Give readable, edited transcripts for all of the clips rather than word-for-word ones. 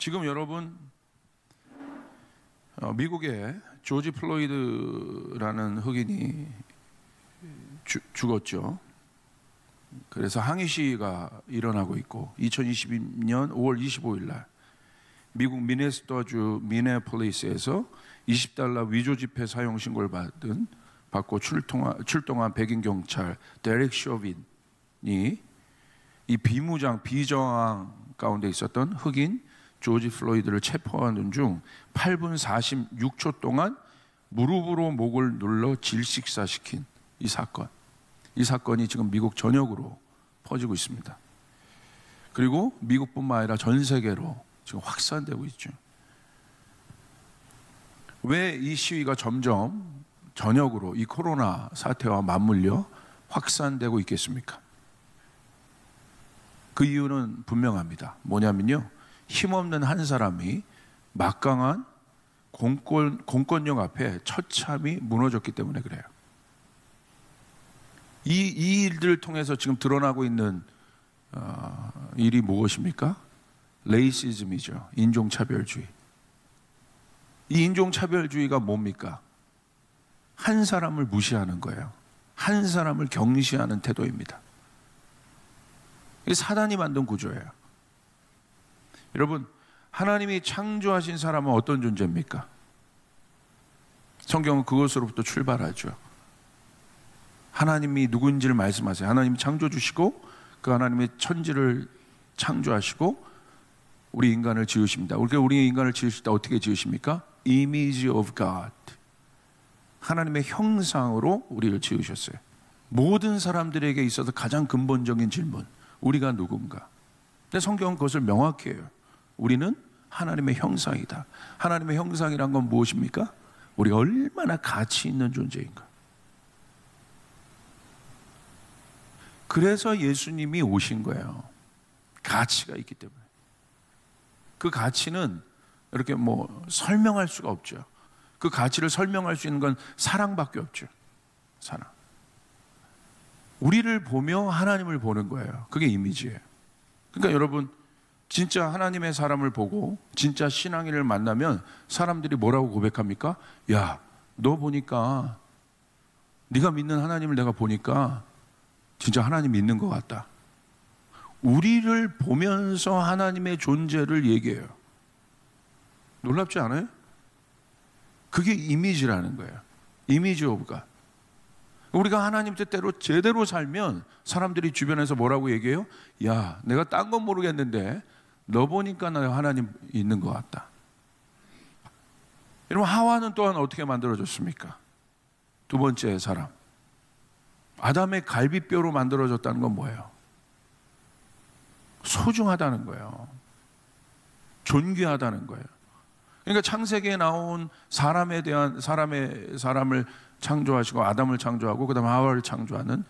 지금 여러분 미국에 조지 플로이드라는 흑인이 죽었죠. 그래서 항의 시위가 일어나고 있고 2022년 5월 25일 날 미국 미네소타주 미네폴리스에서 $20 위조 지폐 사용 신고를 받고 출동한 백인 경찰 데렉 쇼빈이 이 비정황 가운데 있었던 흑인 조지 플로이드를 체포하는 중 8분 46초 동안 무릎으로 목을 눌러 질식사시킨 이 사건이 지금 미국 전역으로 퍼지고 있습니다. 그리고 미국뿐만 아니라 전 세계로 지금 확산되고 있죠. 왜 이 시위가 점점 전역으로 이 코로나 사태와 맞물려 확산되고 있겠습니까? 그 이유는 분명합니다. 뭐냐면요, 힘없는 한 사람이 막강한 공권력 앞에 처참히 무너졌기 때문에 그래요. 이 일들을 통해서 지금 드러나고 있는 일이 무엇입니까? 레이시즘이죠. 인종차별주의. 이 인종차별주의가 뭡니까? 한 사람을 무시하는 거예요. 한 사람을 경시하는 태도입니다. 이게 사단이 만든 구조예요. 여러분, 하나님이 창조하신 사람은 어떤 존재입니까? 성경은 그것으로부터 출발하죠. 하나님이 누구인지를 말씀하세요. 하나님이 창조주시고 그 하나님의 천지를 창조하시고 우리 인간을 지으십니다. 우리 인간을 지으실 때 어떻게 지으십니까? Image of God. 하나님의 형상으로 우리를 지으셨어요. 모든 사람들에게 있어서 가장 근본적인 질문, 우리가 누군가? 근데 성경은 그것을 명확히 해요. 우리는 하나님의 형상이다. 하나님의 형상이란 건 무엇입니까? 우리가 얼마나 가치 있는 존재인가. 그래서 예수님이 오신 거예요. 가치가 있기 때문에. 그 가치는 이렇게 설명할 수가 없죠. 그 가치를 설명할 수 있는 건 사랑밖에 없죠. 사랑. 우리를 보며 하나님을 보는 거예요. 그게 이미지예요. 그러니까 여러분, 진짜 하나님의 사람을 보고 진짜 신앙인을 만나면 사람들이 뭐라고 고백합니까? 야, 너 보니까, 네가 믿는 하나님을 내가 보니까 진짜 하나님 믿는 것 같다. 우리를 보면서 하나님의 존재를 얘기해요. 놀랍지 않아요? 그게 이미지라는 거예요. 이미지 오브 갓. 우리가 하나님 뜻대로 제대로 살면 사람들이 주변에서 뭐라고 얘기해요? 야, 내가 딴 건 모르겠는데 너 보니까 나 하나님 있는 것 같다. 여러분, 하와는 또한 어떻게 만들어졌습니까? 두 번째 사람, 아담의 갈비뼈로 만들어졌다는 건 뭐예요? 소중하다는 거예요. 존귀하다는 거예요. 그러니까 창세기에 나온 사람을 창조하시고 아담을 창조하고 그다음에 하와를 창조하는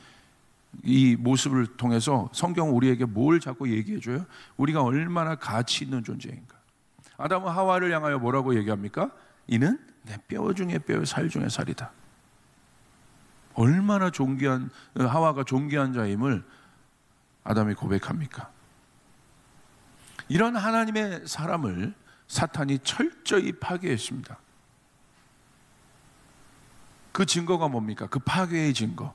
이 모습을 통해서 성경은 우리에게 뭘 자꾸 얘기해 줘요? 우리가 얼마나 가치 있는 존재인가. 아담은 하와를 향하여 뭐라고 얘기합니까? 이는 내 뼈 중에 뼈, 살 중에 살이다. 얼마나 존귀한, 하와가 존귀한 자임을 아담이 고백합니까? 이런 하나님의 사람을 사탄이 철저히 파괴했습니다. 그 증거가 뭡니까? 그 파괴의 증거.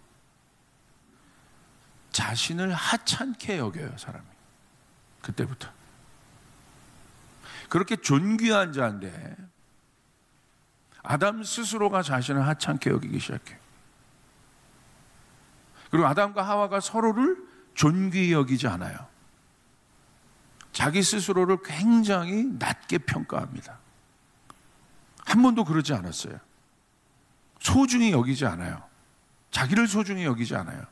자신을 하찮게 여겨요, 사람이. 그때부터. 그렇게 존귀한 자인데 아담 스스로가 자신을 하찮게 여기기 시작해요. 그리고 아담과 하와가 서로를 존귀히 여기지 않아요. 자기 스스로를 굉장히 낮게 평가합니다. 한 번도 그러지 않았어요. 소중히 여기지 않아요. 자기를 소중히 여기지 않아요.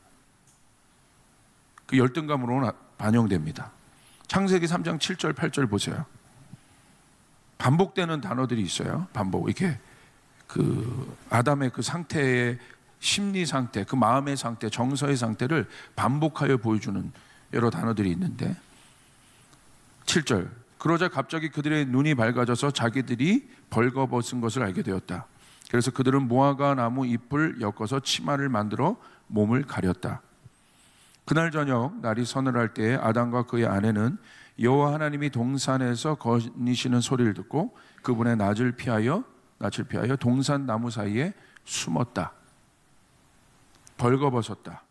그 열등감으로 반영됩니다. 창세기 3장 7절 8절 보세요. 반복되는 단어들이 있어요. 반복. 이렇게 그 아담의 그 상태의 심리 상태, 그 마음의 상태, 정서의 상태를 반복하여 보여주는 여러 단어들이 있는데 7절. 그러자 갑자기 그들의 눈이 밝아져서 자기들이 벌거벗은 것을 알게 되었다. 그래서 그들은 무화과 나무 잎을 엮어서 치마를 만들어 몸을 가렸다. 그날 저녁 날이 서늘할 때에 아담과 그의 아내는 여호와 하나님이 동산에서 거니시는 소리를 듣고 그분의 낯을 피하여 동산 나무 사이에 숨었다. 벌거벗었다.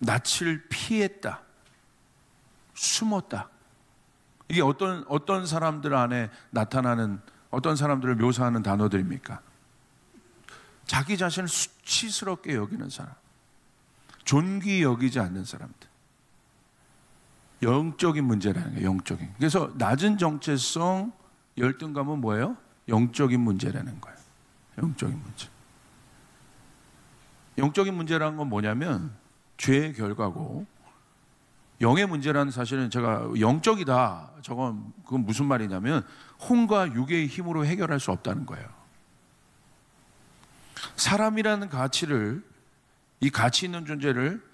낯을 피했다. 숨었다. 이게 어떤 사람들 안에 나타나는, 어떤 사람들을 묘사하는 단어들입니까? 자기 자신을 수치스럽게 여기는 사람, 존귀 여기지 않는 사람들. 영적인 문제라는 거예요. 영적인. 그래서 낮은 정체성, 열등감은 뭐예요? 영적인 문제라는 거예요. 영적인 문제. 영적인 문제라는 건 뭐냐면 죄의 결과고, 영의 문제라는 사실은 제가 영적이다, 그건 무슨 말이냐면 혼과 육의 힘으로 해결할 수 없다는 거예요. 사람이라는 가치를, 이 가치 있는 존재를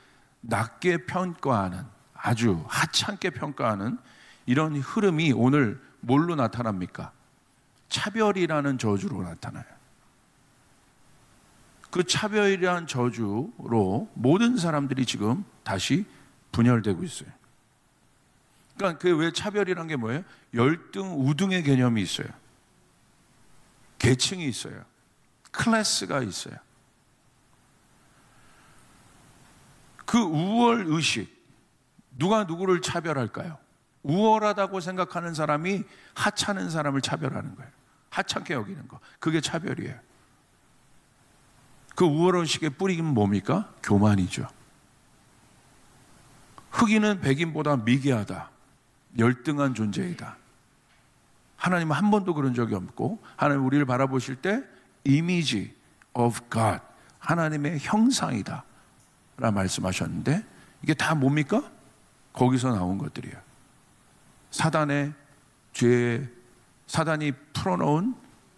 낮게 평가하는, 아주 하찮게 평가하는 이런 흐름이 오늘 뭘로 나타납니까? 차별이라는 저주로 나타나요. 그 차별이라는 저주로 모든 사람들이 지금 다시 분열되고 있어요. 그러니까 그 왜 차별이란 게 뭐예요? 열등, 우등의 개념이 있어요. 계층이 있어요. 클래스가 있어요. 그 우월 의식, 누가 누구를 차별할까요? 우월하다고 생각하는 사람이 하찮은 사람을 차별하는 거예요. 하찮게 여기는 거. 그게 차별이에요. 그 우월 의식의 뿌리는 뭡니까? 교만이죠. 흑인은 백인보다 미개하다, 열등한 존재이다. 하나님은 한 번도 그런 적이 없고, 하나님 우리를 바라보실 때 이미지 of God, 하나님의 형상이다 라 말씀하셨는데, 이게 다 뭡니까? 거기서 나온 것들이에요. 사단의 죄, 사단이 풀어놓은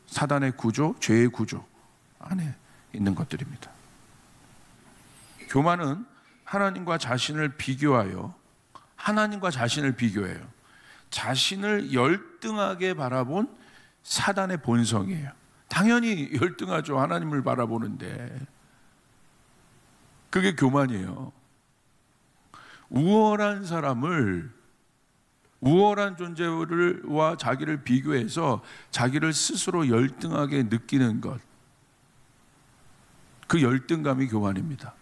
사단의 구조, 죄의 구조 안에 있는 것들입니다. 교만은 하나님과 자신을 비교해요. 자신을 열등하게 바라본 사단의 본성이에요. 당연히 열등하죠. 하나님을 바라보는데. 그게 교만이에요. 우월한 사람을, 우월한 존재와 자기를 비교해서 자기를 스스로 열등하게 느끼는 것, 그 열등감이 교만입니다.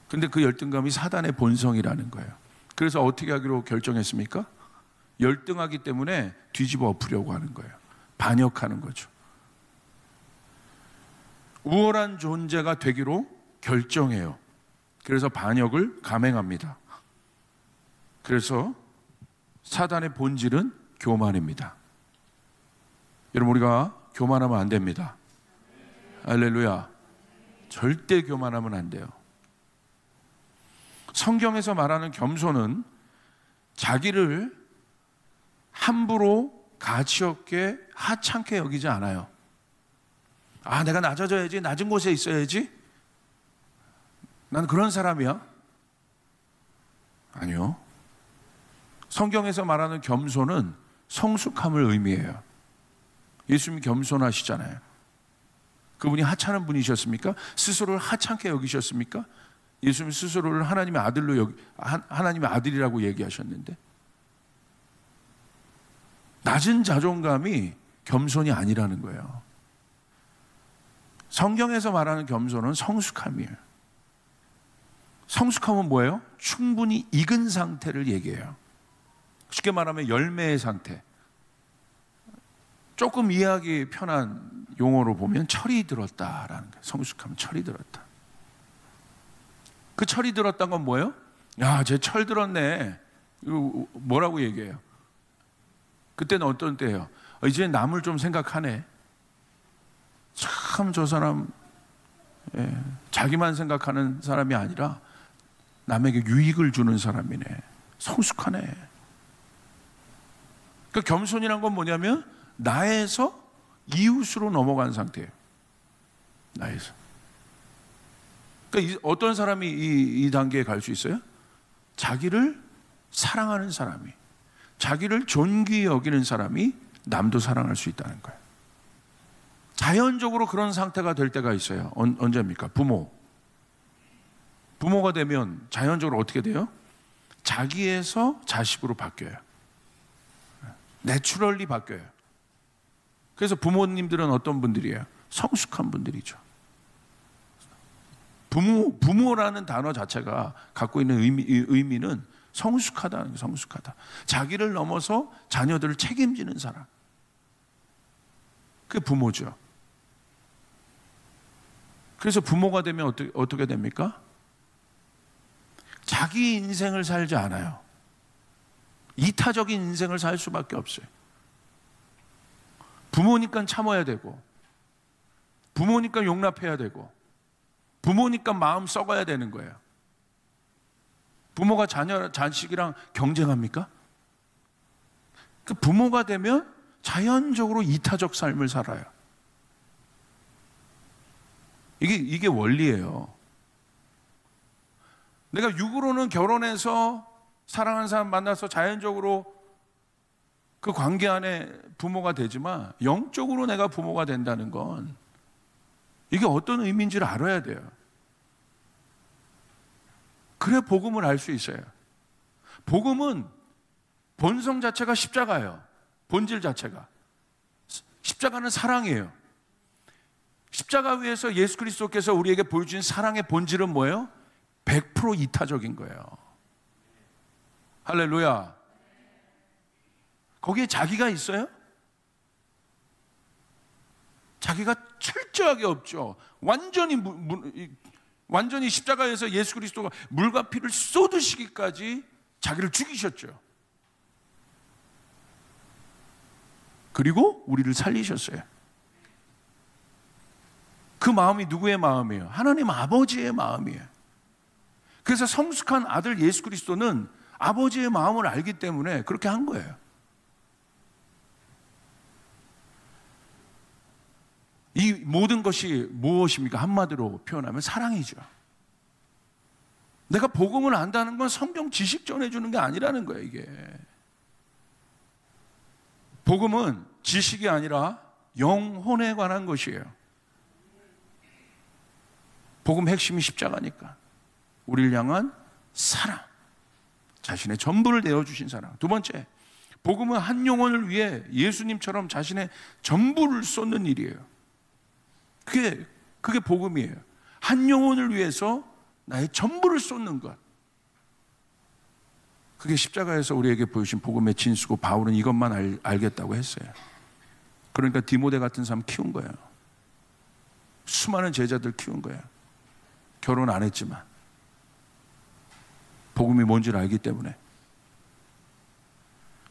근데 그 열등감이 사단의 본성이라는 거예요. 그래서 어떻게 하기로 결정했습니까? 열등하기 때문에 뒤집어 엎으려고 하는 거예요. 반역하는 거죠. 우월한 존재가 되기로 결정해요. 그래서 반역을 감행합니다. 그래서 사단의 본질은 교만입니다. 여러분, 우리가 교만하면 안 됩니다. 할렐루야. 절대 교만하면 안 돼요. 성경에서 말하는 겸손은 자기를 함부로 가치 없게 하찮게 여기지 않아요. 아, 내가 낮아져야지, 낮은 곳에 있어야지, 난 그런 사람이야. 아니요. 성경에서 말하는 겸손은 성숙함을 의미해요. 예수님이 겸손하시잖아요. 그분이 하찮은 분이셨습니까? 스스로를 하찮게 여기셨습니까? 예수님 스스로를 하나님의 아들로 하나님의 아들이라고 얘기하셨는데, 낮은 자존감이 겸손이 아니라는 거예요. 성경에서 말하는 겸손은 성숙함이에요. 성숙함은 뭐예요? 충분히 익은 상태를 얘기해요. 쉽게 말하면 열매의 상태. 조금 이해하기 편한 용어로 보면 철이 들었다라는 거예요. 성숙하면 철이 들었다. 그 철이 들었다는 건 뭐예요? 야, 쟤 철 들었네. 이거 뭐라고 얘기해요? 그때는 어떤 때예요? 이제 남을 좀 생각하네. 참 저 사람, 자기만 생각하는 사람이 아니라 남에게 유익을 주는 사람이네. 성숙하네. 그러니까 겸손이란 건 뭐냐면 나에서 이웃으로 넘어간 상태예요. 나에서. 그러니까 어떤 사람이 이 단계에 갈 수 있어요? 자기를 사랑하는 사람이, 자기를 존귀히 여기는 사람이 남도 사랑할 수 있다는 거예요. 자연적으로 그런 상태가 될 때가 있어요. 언제입니까? 부모. 부모가 되면 자연적으로 어떻게 돼요? 자기에서 자식으로 바뀌어요. 내추럴리 바뀌어요. 그래서 부모님들은 어떤 분들이에요? 성숙한 분들이죠. 부모라는 단어 자체가 갖고 있는 의미는 성숙하다는 거예요. 성숙하다. 자기를 넘어서 자녀들을 책임지는 사람. 그게 부모죠. 그래서 부모가 되면 어떻게 됩니까? 자기 인생을 살지 않아요. 이타적인 인생을 살 수밖에 없어요. 부모니까 참아야 되고, 부모니까 용납해야 되고, 부모니까 마음 썩어야 되는 거예요. 부모가 자식이랑 경쟁합니까? 그 부모가 되면 자연적으로 이타적 삶을 살아요. 이게 원리예요. 내가 육으로는 결혼해서 사랑하는 사람 만나서 자연적으로 그 관계 안에 부모가 되지만 영적으로 내가 부모가 된다는 건 이게 어떤 의미인지를 알아야 돼요. 그래 복음을 알 수 있어요. 복음은 본성 자체가 십자가예요. 본질 자체가. 십자가는 사랑이에요. 십자가 위에서 예수 그리스도께서 우리에게 보여준 사랑의 본질은 뭐예요? 100% 이타적인 거예요. 할렐루야. 거기에 자기가 있어요? 자기가 철저하게 없죠. 완전히 십자가에서 예수 그리스도가 물과 피를 쏟으시기까지 자기를 죽이셨죠. 그리고 우리를 살리셨어요. 그 마음이 누구의 마음이에요? 하나님 아버지의 마음이에요. 그래서 성숙한 아들 예수 그리스도는 아버지의 마음을 알기 때문에 그렇게 한 거예요. 이 모든 것이 무엇입니까? 한마디로 표현하면 사랑이죠. 내가 복음을 안다는 건 성경 지식 전해주는 게 아니라는 거예요, 이게. 복음은 지식이 아니라 영혼에 관한 것이에요. 복음 핵심이 십자가니까. 우리를 향한 사랑. 자신의 전부를 내어주신 사랑. 두 번째, 복음은 한 영혼을 위해 예수님처럼 자신의 전부를 쏟는 일이에요. 그게 복음이에요. 한 영혼을 위해서 나의 전부를 쏟는 것. 그게 십자가에서 우리에게 보여주신 복음의 진수고 바울은 이것만 알겠다고 했어요. 그러니까 디모데 같은 사람 키운 거예요. 수많은 제자들 키운 거예요. 결혼 안 했지만 복음이 뭔지를 알기 때문에.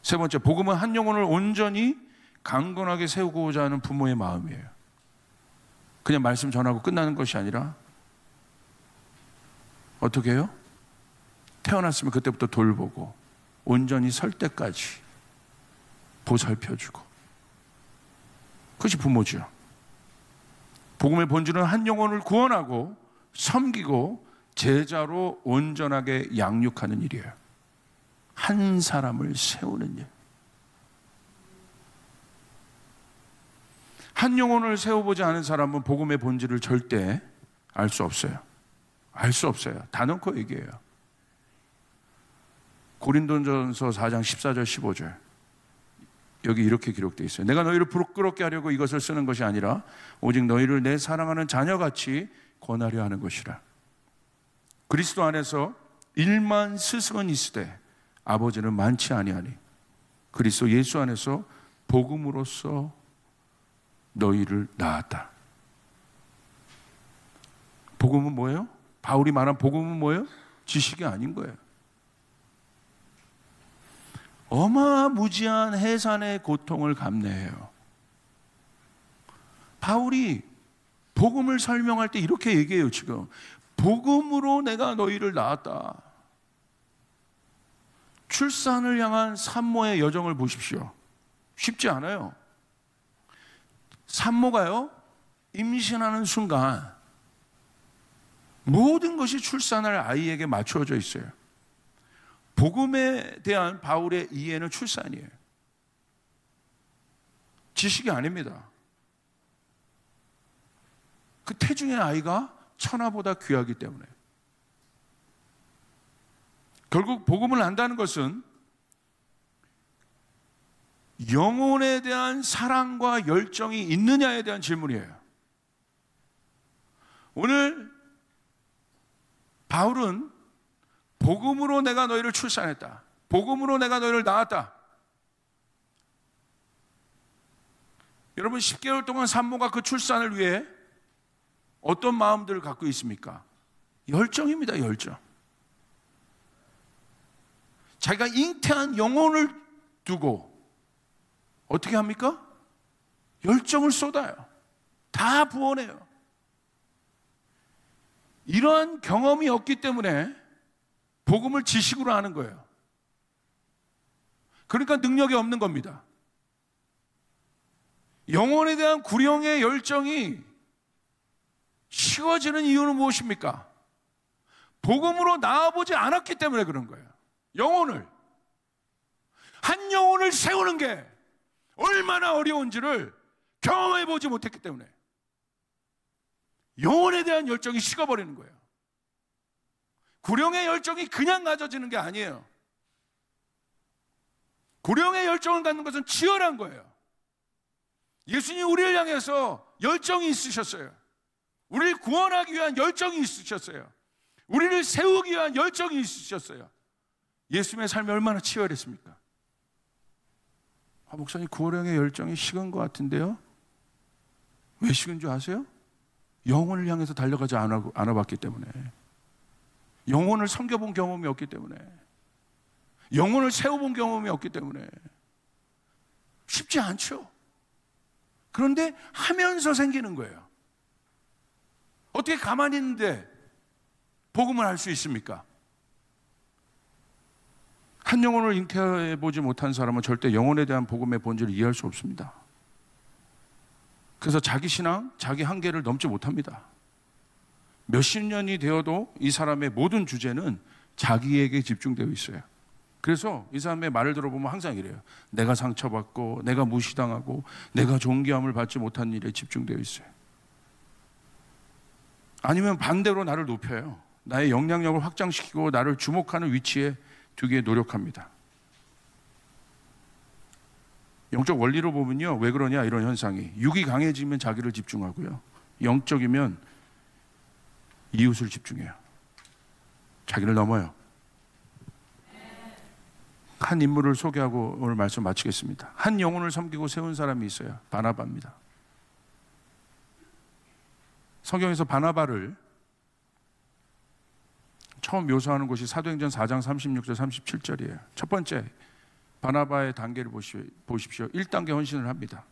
세 번째, 복음은 한 영혼을 온전히 강건하게 세우고자 하는 부모의 마음이에요. 그냥 말씀 전하고 끝나는 것이 아니라 어떻게 해요? 태어났으면 그때부터 돌보고 온전히 설 때까지 보살펴주고. 그것이 부모죠. 복음의 본질은 한 영혼을 구원하고 섬기고 제자로 온전하게 양육하는 일이에요. 한 사람을 세우는 일. 한 영혼을 세워보지 않은 사람은 복음의 본질을 절대 알 수 없어요. 알 수 없어요. 다 넣고 얘기해요. 고린도전서 4장 14절 15절 여기 이렇게 기록되어 있어요. 내가 너희를 부끄럽게 하려고 이것을 쓰는 것이 아니라 오직 너희를 내 사랑하는 자녀같이 권하려 하는 것이라. 그리스도 안에서 일만 스승은 있으되 아버지는 많지 아니하니 그리스도 예수 안에서 복음으로써 너희를 낳았다. 복음은 뭐예요? 바울이 말한 복음은 뭐예요? 지식이 아닌 거예요. 어마무지한 해산의 고통을 감내해요. 바울이 복음을 설명할 때 이렇게 얘기해요. 지금 복음으로 내가 너희를 낳았다. 출산을 향한 산모의 여정을 보십시오. 쉽지 않아요. 산모가요, 임신하는 순간 모든 것이 출산할 아이에게 맞추어져 있어요. 복음에 대한 바울의 이해는 출산이에요. 지식이 아닙니다. 그 태중의 아이가 천하보다 귀하기 때문에. 결국 복음을 안다는 것은 영혼에 대한 사랑과 열정이 있느냐에 대한 질문이에요. 오늘 바울은 복음으로 내가 너희를 출산했다. 복음으로 내가 너희를 낳았다. 여러분 10개월 동안 산모가 그 출산을 위해 어떤 마음들을 갖고 있습니까? 열정입니다. 열정. 자기가 잉태한 영혼을 두고 어떻게 합니까? 열정을 쏟아요. 다 부어내요. 이러한 경험이 없기 때문에 복음을 지식으로 하는 거예요. 그러니까 능력이 없는 겁니다. 영혼에 대한 구령의 열정이 식어지는 이유는 무엇입니까? 복음으로 나아보지 않았기 때문에 그런 거예요. 한 영혼을 세우는 게 얼마나 어려운지를 경험해 보지 못했기 때문에 영혼에 대한 열정이 식어버리는 거예요. 구령의 열정이 그냥 가져지는 게 아니에요. 구령의 열정을 갖는 것은 치열한 거예요. 예수님이 우리를 향해서 열정이 있으셨어요. 우리를 구원하기 위한 열정이 있으셨어요. 우리를 세우기 위한 열정이 있으셨어요. 예수님의 삶이 얼마나 치열했습니까? 목사님, 구령의 열정이 식은 것 같은데요? 왜 식은 줄 아세요? 영혼을 향해서 달려가지 않아봤기 때문에, 영혼을 섬겨본 경험이 없기 때문에, 영혼을 세워본 경험이 없기 때문에 쉽지 않죠. 그런데 하면서 생기는 거예요. 어떻게 가만히 있는데 복음을 할 수 있습니까? 한 영혼을 잉태해보지 못한 사람은 절대 영혼에 대한 복음의 본질을 이해할 수 없습니다. 그래서 자기 신앙, 자기 한계를 넘지 못합니다. 몇십 년이 되어도 이 사람의 모든 주제는 자기에게 집중되어 있어요. 그래서 이 사람의 말을 들어보면 항상 이래요. 내가 상처받고, 내가 무시당하고, 내가 존귀함을 받지 못한 일에 집중되어 있어요. 아니면 반대로 나를 높여요. 나의 영향력을 확장시키고 나를 주목하는 위치에 두기에 노력합니다. 영적 원리로 보면요, 왜 그러냐, 이런 현상이. 육이 강해지면 자기를 집중하고요, 영적이면 이웃을 집중해요. 자기를 넘어요. 한 인물을 소개하고 오늘 말씀 마치겠습니다. 한 영혼을 섬기고 세운 사람이 있어요. 바나바입니다. 성경에서 바나바를 처음 묘사하는 곳이 사도행전 4장 36절 37절이에요. 첫 번째, 바나바의 단계를 보십시오. 1단계 헌신을 합니다.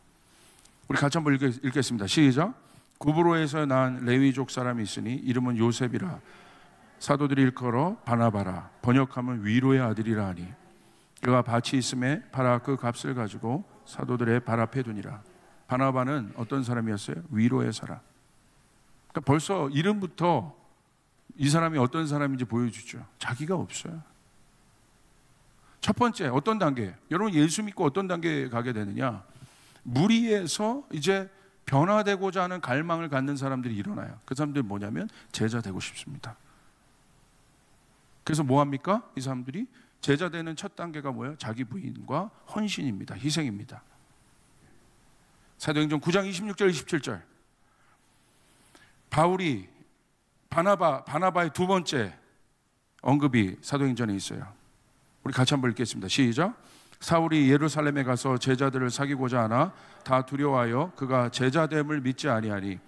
우리 같이 한번 읽겠습니다. 시작. 구브로에서 난 레위족 사람이 있으니 이름은 요셉이라. 사도들이 일컬어 바나바라. 번역하면 위로의 아들이라 하니 그가 밭이 있음에 팔아 그 값을 가지고 사도들의 발 앞에 두니라. 바나바는 어떤 사람이었어요? 위로의 사람. 그러니까 벌써 이름부터 이 사람이 어떤 사람인지 보여주죠. 자기가 없어요. 첫 번째, 어떤 단계? 여러분, 예수 믿고 어떤 단계에 가게 되느냐? 무리에서 이제 변화되고자 하는 갈망을 갖는 사람들이 일어나요. 그 사람들이 뭐냐면 제자 되고 싶습니다. 그래서 뭐 합니까? 이 사람들이 제자 되는 첫 단계가 뭐예요? 자기 부인과 헌신입니다. 희생입니다. 사도행전 9장 26절 27절. 바울이 바나바의 두 번째 언급이 사도행전에 있어요. 우리 같이 한번 읽겠습니다. 시작. 사울이 예루살렘에 가서 제자들을 사귀고자 하나 다 두려워하여 그가 제자됨을 믿지 아니하니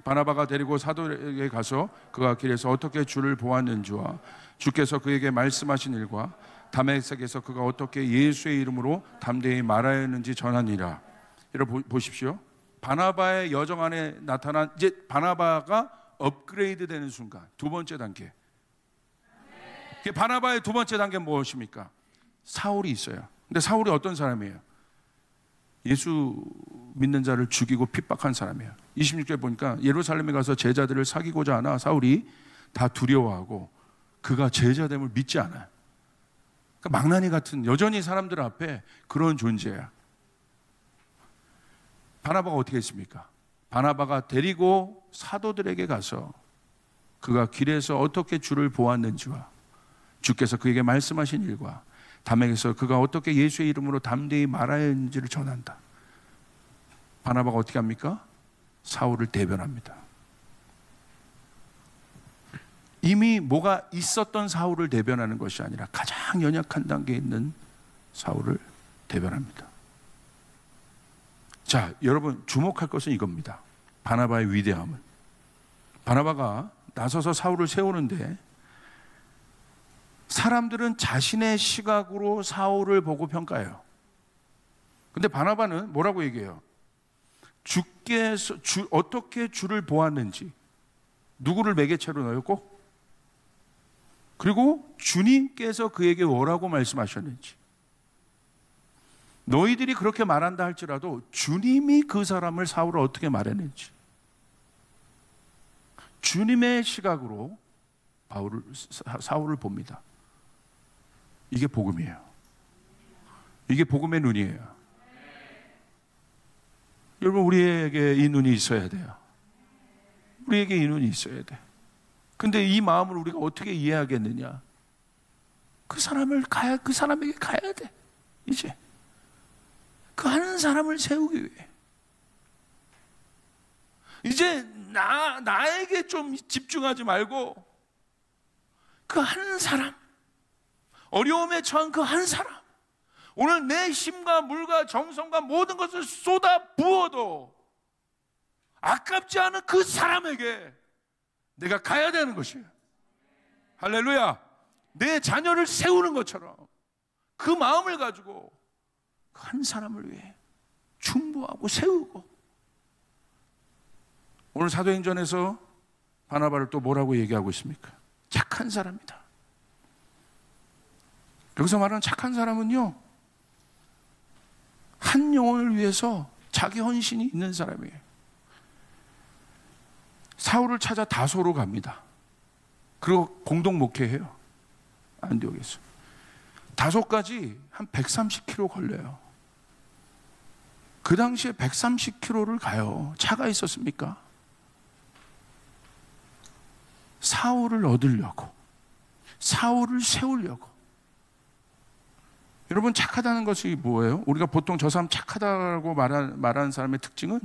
바나바가 데리고 사도에게 가서 그가 길에서 어떻게 주를 보았는지와 주께서 그에게 말씀하신 일과 다메섹에서 그가 어떻게 예수의 이름으로 담대히 말하였는지 전하니라. 여러분 보십시오. 바나바의 여정 안에 나타난, 이제 바나바가 업그레이드 되는 순간, 두 번째 단계. 바나바의 두 번째 단계는 무엇입니까? 사울이 있어요. 근데 사울이 어떤 사람이에요? 예수 믿는 자를 죽이고 핍박한 사람이에요. 26절에 보니까 예루살렘에 가서 제자들을 사귀고자 하나 사울이 다 두려워하고 그가 제자됨을 믿지 않아요. 그러니까 망나니 같은, 여전히 사람들 앞에 그런 존재야. 바나바가 어떻게 했습니까? 바나바가 데리고 사도들에게 가서 그가 길에서 어떻게 주를 보았는지와 주께서 그에게 말씀하신 일과 담에게서 그가 어떻게 예수의 이름으로 담대히 말하야 하는지를 전한다. 바나바가 어떻게 합니까? 사울을 대변합니다. 이미 뭐가 있었던 사울을 대변하는 것이 아니라 가장 연약한 단계에 있는 사울을 대변합니다. 자, 여러분 주목할 것은 이겁니다. 바나바의 위대함은, 바나바가 나서서 사울을 세우는데 사람들은 자신의 시각으로 사울을 보고 평가해요. 근데 바나바는 뭐라고 얘기해요? 주께서 어떻게 주를 보았는지, 누구를 매개체로 넣었고, 그리고 주님께서 그에게 뭐라고 말씀하셨는지, 너희들이 그렇게 말한다 할지라도 주님이 그 사람을 사울을 어떻게 말했는지, 주님의 시각으로 사울을 봅니다. 이게 복음이에요. 이게 복음의 눈이에요. 여러분, 우리에게 이 눈이 있어야 돼요. 우리에게 이 눈이 있어야 돼. 근데 이 마음을 우리가 어떻게 이해하겠느냐? 그 사람에게 가야 돼. 이제 그 하는 사람을 세우기 위해. 이제 나에게 좀 집중하지 말고 그 한 사람, 어려움에 처한 그 한 사람, 오늘 내 힘과 물과 정성과 모든 것을 쏟아 부어도 아깝지 않은 그 사람에게 내가 가야 되는 것이에요. 할렐루야. 내 자녀를 세우는 것처럼 그 마음을 가지고 그 한 사람을 위해 중보하고 세우고. 오늘 사도행전에서 바나바를 또 뭐라고 얘기하고 있습니까? 착한 사람이다. 여기서 말하는 착한 사람은요, 한 영혼을 위해서 자기 헌신이 있는 사람이에요. 사울을 찾아 다소로 갑니다. 그리고 공동 목회해요. 안디옥에서. 다소까지 한 130km 걸려요. 그 당시에 130km를 가요. 차가 있었습니까? 사울을 얻으려고, 사울을 세우려고. 여러분, 착하다는 것이 뭐예요? 우리가 보통 저 사람 착하다고 말하는 사람의 특징은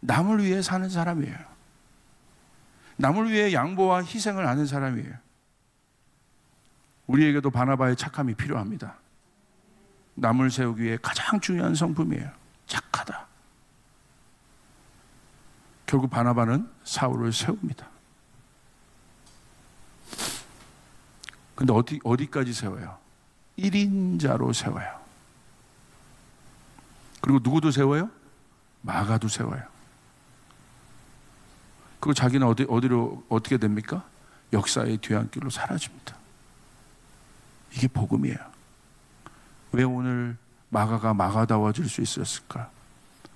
남을 위해 사는 사람이에요. 남을 위해 양보와 희생을 하는 사람이에요. 우리에게도 바나바의 착함이 필요합니다. 남을 세우기 위해 가장 중요한 성품이에요. 착하다. 결국 바나바는 사울을 세웁니다. 근데 어디까지 세워요? 1인자로 세워요. 그리고 누구도 세워요? 마가도 세워요. 그리고 자기는 어디로 어떻게 됩니까? 역사의 뒤안길로 사라집니다. 이게 복음이에요. 왜 오늘 마가가 마가다워질 수 있었을까?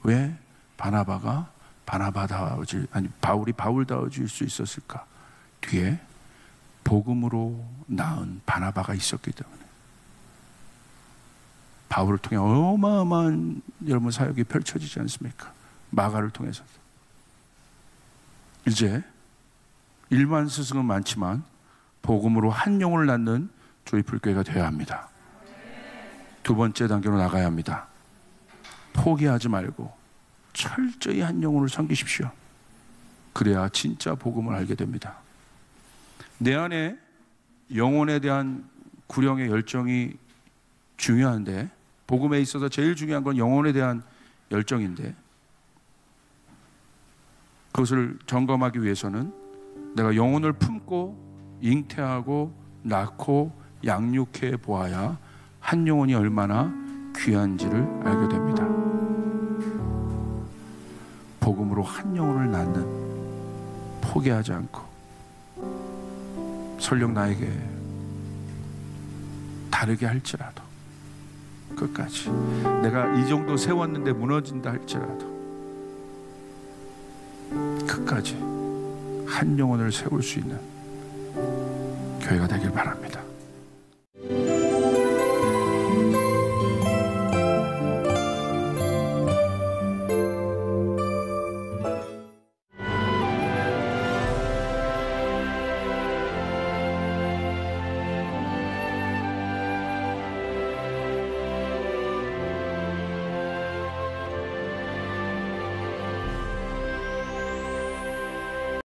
왜 바나바가 바울이 바울다워질 수 있었을까? 뒤에 복음으로 낳은 바나바가 있었기 때문에. 바울을 통해 어마어마한 여러분 사역이 펼쳐지지 않습니까? 마가를 통해서. 이제 일반 스승은 많지만 복음으로 한 영혼을 낳는 조이풀교회가 되어야 합니다. 두 번째 단계로 나가야 합니다. 포기하지 말고 철저히 한 영혼을 섬기십시오. 그래야 진짜 복음을 알게 됩니다. 내 안에 영혼에 대한 구령의 열정이 중요한데, 복음에 있어서 제일 중요한 건 영혼에 대한 열정인데, 그것을 점검하기 위해서는 내가 영혼을 품고 잉태하고 낳고 양육해 보아야 한 영혼이 얼마나 귀한지를 알게 됩니다. 복음으로 한 영혼을 낳는, 포기하지 않고, 설령 나에게 다르게 할지라도 끝까지, 내가 이 정도 세웠는데 무너진다 할지라도 끝까지 한 영혼을 세울 수 있는 교회가 되길 바랍니다.